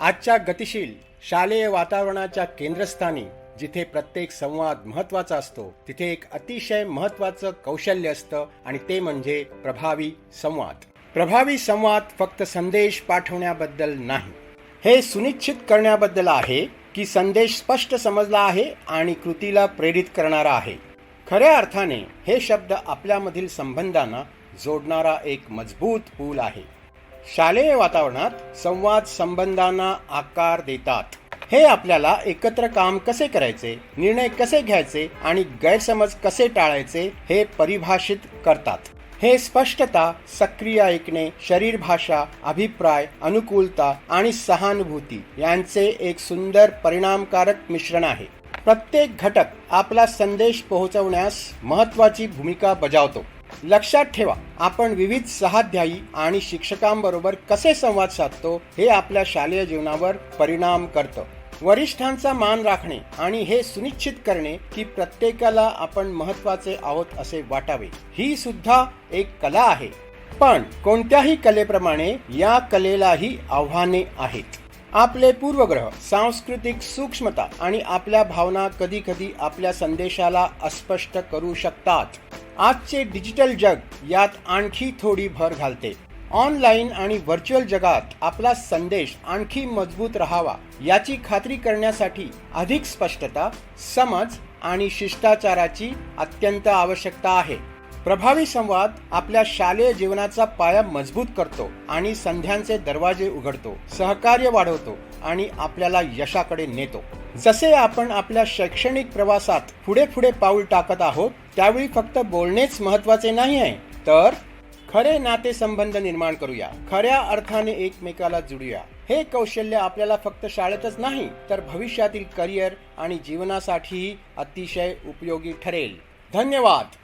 आजच्या गतिशील शालेय वातावरणाच्या केंद्रस्थानी जिथे प्रत्येक संवाद महत्त्वाचा असतो, तिथे एक अतिशय महत्त्वाचं कौशल्य असतं आणि ते म्हणजे प्रभावी संवाद. प्रभावी संवाद फक्त संदेश पाठवण्याबद्दल नाही, हे सुनिश्चित करण्याबद्दल आहे की संदेश स्पष्ट समजला आहे आणि कृतीला प्रेरित करणारा आहे. खऱ्या अर्थाने हे शब्द आपल्यामधील संबंधांना जोडणारा एक मजबूत पूल आहे. शालेय वातावरणात संवाद संबंधांना आकार देतात. हे आपल्याला एकत्र काम कसे करायचे, निर्णय कसे घ्यायचे आणि गैरसमज कसे टाळायचे हे परिभाषित करतात. हे स्पष्टता, सक्रिय ऐकणे, शरीर भाषा, अभिप्राय, अनुकूलता आणि सहानुभूती यांचे एक सुंदर परिणामकारक मिश्रण आहे. प्रत्येक घटक आपला संदेश पोहोचवण्यास महत्त्वाची भूमिका बजावतो. लक्षात ठेवा, आपण विविध सहाध्यायी आणि शिक्षकांबरोबर कसे संवाद साधतो हे आपल्या शालेय जीवनावर परिणाम करतं. वरिष्ठांचा मान राखणे आणि हे सुनिश्चित करणे की प्रत्येकाला आपण महत्त्वाचे आहोत असे वाटावे, ही सुद्धा एक कला आहे. पण कोणत्याही कलेप्रमाणे या कलेलाही आव्हाने आहेत. आपले पूर्वग्रह, सांस्कृतिक सूक्ष्मता आणि आपल्या भावना कधी कधी आपल्या संदेशाला अस्पष्ट करू शकतात. आजचे डिजिटल जग यात आणखी थोडी भर घालते. ऑनलाईन आणि व्हर्च्युअल जगात आपला संदेश आणखी मजबूत राहावा याची खात्री करण्यासाठी अधिक स्पष्टता, समज आणि शिष्टाचाराची अत्यंत आवश्यकता आहे. प्रभावी संवाद आपल्या शालेय जीवनाचा पाया मजबूत करतो आणि संध्यांचे दरवाजे उघडतो, सहकार्य वाढवतो आणि आपल्याला यशाकडे नेतो. जसे आपण आपल्या शैक्षणिक प्रवासात पुढे पुढे पाऊल टाकत आहोत, त्यावेळी फक्त बोलणेच महत्त्वाचे नाही आहे, तर खरे नातेसंबंध निर्माण करूया, खऱ्या अर्थाने एकमेकाला जुडूया. हे कौशल्य आपल्याला फक्त शाळेतच नाही, तर भविष्यातील करिअर आणि जीवनासाठीही अतिशय उपयोगी ठरेल. धन्यवाद.